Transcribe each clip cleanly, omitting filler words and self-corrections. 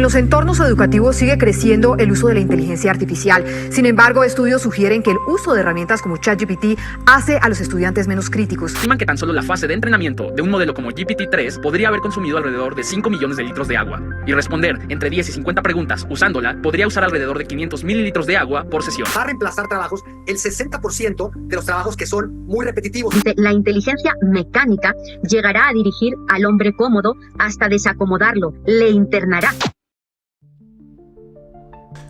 En los entornos educativos sigue creciendo el uso de la inteligencia artificial. Sin embargo, estudios sugieren que el uso de herramientas como ChatGPT hace a los estudiantes menos críticos. Estiman que tan solo la fase de entrenamiento de un modelo como GPT-3 podría haber consumido alrededor de 5 millones de litros de agua. Y responder entre 10 y 50 preguntas usándola podría usar alrededor de 500 mililitros de agua por sesión. Va a reemplazar trabajos, el 60% de los trabajos que son muy repetitivos. La inteligencia mecánica llegará a dirigir al hombre cómodo hasta desacomodarlo, le internará.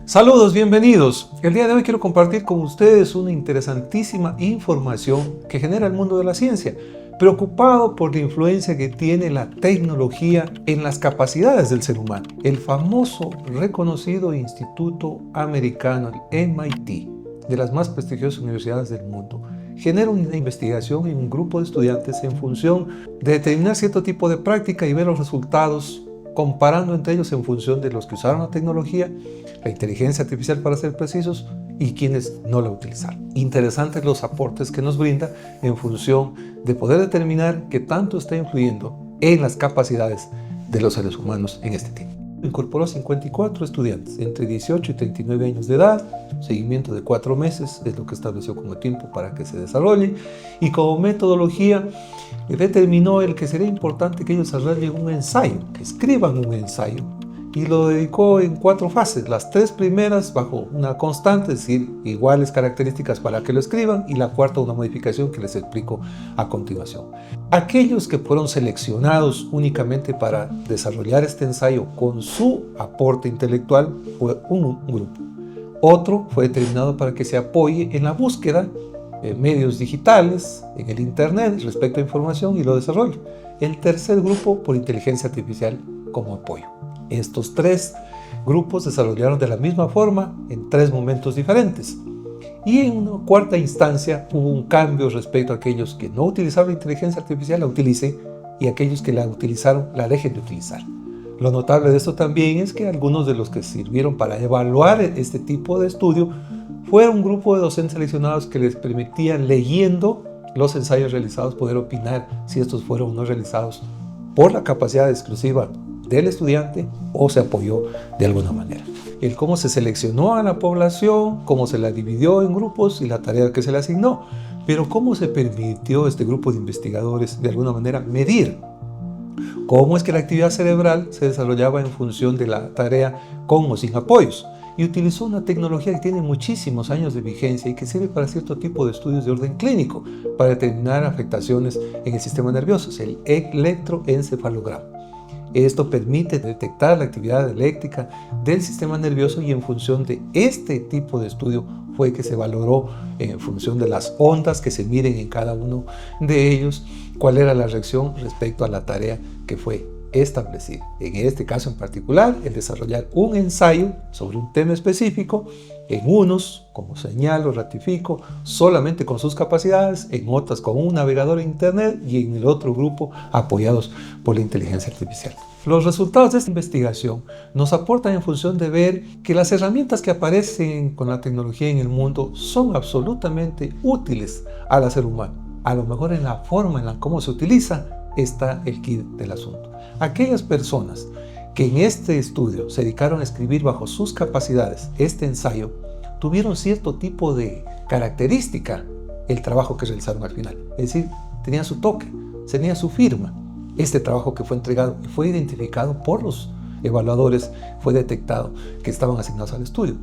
Saludos, bienvenidos. El día de hoy quiero compartir con ustedes una interesantísima información que genera el mundo de la ciencia, preocupado por la influencia que tiene la tecnología en las capacidades del ser humano. El famoso reconocido Instituto Americano, el MIT, de las más prestigiosas universidades del mundo, genera una investigación en un grupo de estudiantes en función de determinar cierto tipo de práctica y ver los resultados, comparando entre ellos en función de los que usaron la tecnología, la inteligencia artificial para ser precisos, y quienes no la utilizaron. Interesantes los aportes que nos brinda en función de poder determinar qué tanto está influyendo en las capacidades de los seres humanos en este tiempo. Incorporó 54 estudiantes entre 18 y 39 años de edad, seguimiento de 4 meses es lo que estableció como tiempo para que se desarrolle, y como metodología determinó el que sería importante que ellos desarrollen un ensayo, que escriban un ensayo, y lo dedicó en 4 fases, las 3 primeras bajo una constante, es decir, iguales características para que lo escriban, y la cuarta una modificación que les explico a continuación. Aquellos que fueron seleccionados únicamente para desarrollar este ensayo con su aporte intelectual fue un grupo. Otro fue determinado para que se apoye en la búsqueda en medios digitales, en el internet respecto a información y lo desarrollo. El tercer grupo por inteligencia artificial como apoyo. Estos 3 grupos desarrollaron de la misma forma en 3 momentos diferentes. Y en una cuarta instancia hubo un cambio respecto a aquellos que no utilizaron la inteligencia artificial, la utilicen, y aquellos que la utilizaron, la dejen de utilizar. Lo notable de esto también es que algunos de los que sirvieron para evaluar este tipo de estudio fueron un grupo de docentes seleccionados que les permitían, leyendo los ensayos realizados, poder opinar si estos fueron o no realizados por la capacidad exclusiva del estudiante o se apoyó de alguna manera. El cómo se seleccionó a la población, cómo se la dividió en grupos y la tarea que se le asignó, pero cómo se permitió a este grupo de investigadores de alguna manera medir cómo es que la actividad cerebral se desarrollaba en función de la tarea con o sin apoyos. Y utilizó una tecnología que tiene muchísimos años de vigencia y que sirve para cierto tipo de estudios de orden clínico, para determinar afectaciones en el sistema nervioso, es el electroencefalograma. Esto permite detectar la actividad eléctrica del sistema nervioso, y en función de este tipo de estudio fue que se valoró, en función de las ondas que se miden en cada uno de ellos, cuál era la reacción respecto a la tarea que fue establecida. En este caso en particular, el desarrollar un ensayo sobre un tema específico, en unos, como señalo, ratifico, solamente con sus capacidades, en otras con un navegador en internet, y en el otro grupo apoyados por la inteligencia artificial. Los resultados de esta investigación nos aportan en función de ver que las herramientas que aparecen con la tecnología en el mundo son absolutamente útiles al ser humano. A lo mejor en la forma en la cómo se utiliza está el quid del asunto. Aquellas personas que en este estudio se dedicaron a escribir bajo sus capacidades este ensayo, tuvieron cierto tipo de característica el trabajo que realizaron al final. Es decir, tenía su toque, tenía su firma. Este trabajo que fue entregado y fue identificado por los evaluadores, fue detectado que estaban asignados al estudio.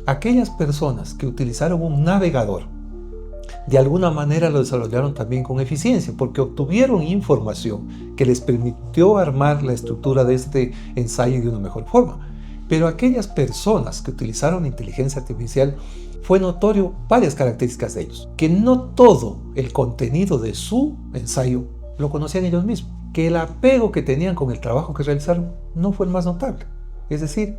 Aquellas personas que utilizaron un navegador, de alguna manera lo desarrollaron también con eficiencia, porque obtuvieron información que les permitió armar la estructura de este ensayo de una mejor forma. Pero aquellas personas que utilizaron inteligencia artificial, fue notorio varias características de ellos, que no todo el contenido de su ensayo lo conocían ellos mismos, que el apego que tenían con el trabajo que realizaron no fue el más notable. Es decir,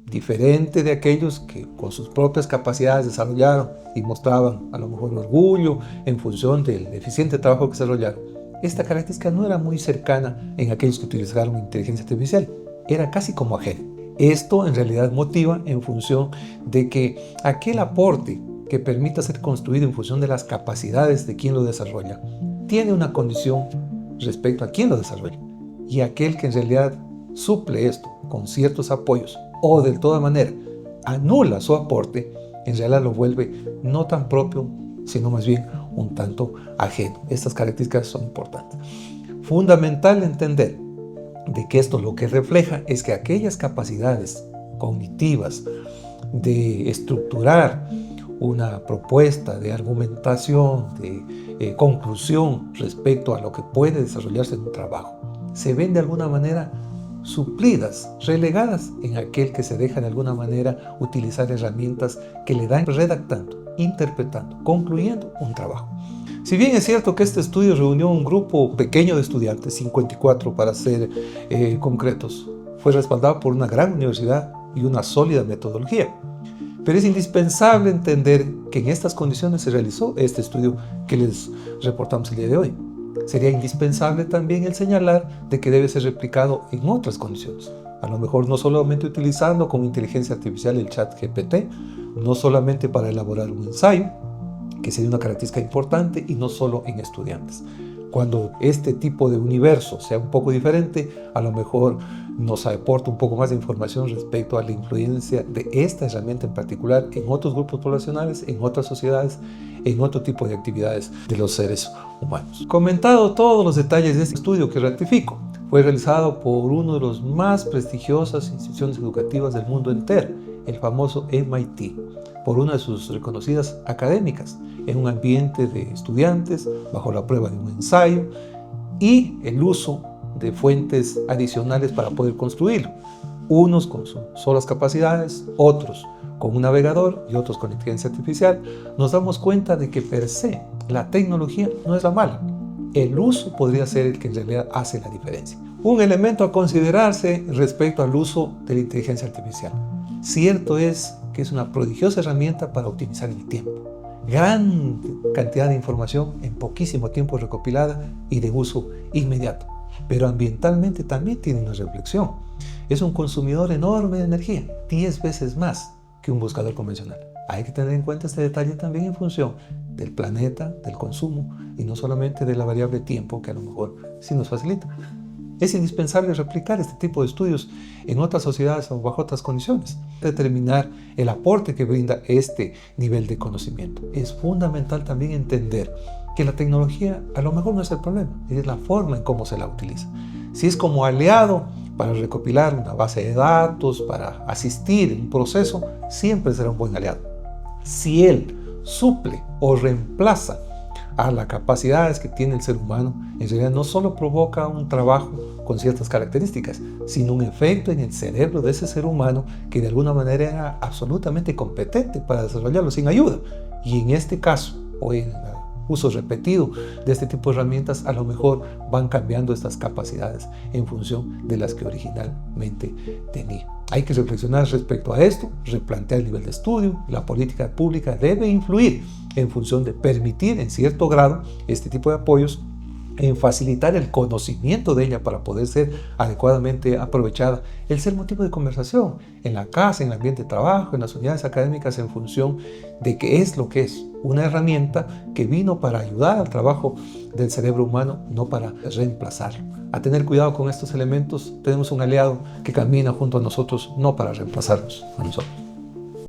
diferente de aquellos que con sus propias capacidades desarrollaron y mostraban a lo mejor orgullo en función del eficiente trabajo que desarrollaron, esta característica no era muy cercana en aquellos que utilizaron inteligencia artificial, era casi como ajena. Esto en realidad motiva en función de que aquel aporte que permita ser construido en función de las capacidades de quien lo desarrolla tiene una condición respecto a quien lo desarrolla, y aquel que en realidad suple esto con ciertos apoyos o de toda manera anula su aporte, en realidad lo vuelve no tan propio, sino más bien un tanto ajeno. Estas características son importantes. Fundamental entender de que esto lo que refleja es que aquellas capacidades cognitivas de estructurar una propuesta de argumentación, de conclusión respecto a lo que puede desarrollarse en un trabajo, se ven de alguna manera suplidas, relegadas en aquel que se deja de alguna manera utilizar herramientas que le dan redactando, interpretando, concluyendo un trabajo. Si bien es cierto que este estudio reunió un grupo pequeño de estudiantes, 54 para ser concretos, fue respaldado por una gran universidad y una sólida metodología. Pero es indispensable entender que en estas condiciones se realizó este estudio que les reportamos el día de hoy. Sería indispensable también el señalar de que debe ser replicado en otras condiciones. A lo mejor no solamente utilizando como inteligencia artificial el ChatGPT, no solamente para elaborar un ensayo, que sería una característica importante, y no solo en estudiantes. Cuando este tipo de universo sea un poco diferente, a lo mejor nos aporta un poco más de información respecto a la influencia de esta herramienta en particular en otros grupos poblacionales, en otras sociedades, en otro tipo de actividades de los seres humanos. Comentado todos los detalles de este estudio que ratifico, fue realizado por uno de los más prestigiosas instituciones educativas del mundo entero, el famoso MIT, por una de sus reconocidas académicas, en un ambiente de estudiantes, bajo la prueba de un ensayo y el uso de fuentes adicionales para poder construirlo. Unos con sus solas capacidades, otros con un navegador y otros con inteligencia artificial. Nos damos cuenta de que per se la tecnología no es la mala. El uso podría ser el que en realidad hace la diferencia. Un elemento a considerarse respecto al uso de la inteligencia artificial. Cierto es que es una prodigiosa herramienta para optimizar el tiempo. Gran cantidad de información en poquísimo tiempo recopilada y de uso inmediato. Pero ambientalmente también tiene una reflexión. Es un consumidor enorme de energía, 10 veces más que un buscador convencional. Hay que tener en cuenta este detalle también en función del planeta, del consumo y no solamente de la variable tiempo que a lo mejor sí nos facilita. Es indispensable replicar este tipo de estudios en otras sociedades o bajo otras condiciones, determinar el aporte que brinda este nivel de conocimiento. Es fundamental también entender que la tecnología a lo mejor no es el problema, es la forma en cómo se la utiliza. Si es como aliado para recopilar una base de datos, para asistir en un proceso, siempre será un buen aliado. Si él suple o reemplaza a las capacidades que tiene el ser humano, en realidad no solo provoca un trabajo con ciertas características, sino un efecto en el cerebro de ese ser humano que de alguna manera era absolutamente competente para desarrollarlo sin ayuda. Y en este caso, o en el uso repetido de este tipo de herramientas, a lo mejor van cambiando estas capacidades en función de las que originalmente tenía. Hay que reflexionar respecto a esto, replantear el nivel de estudio. La política pública debe influir en función de permitir en cierto grado este tipo de apoyos, en facilitar el conocimiento de ella para poder ser adecuadamente aprovechada, el ser motivo de conversación en la casa, en el ambiente de trabajo, en las unidades académicas, en función de qué es lo que es una herramienta que vino para ayudar al trabajo del cerebro humano, no para reemplazarlo. A tener cuidado con estos elementos, tenemos un aliado que camina junto a nosotros, no para reemplazarnos a nosotros.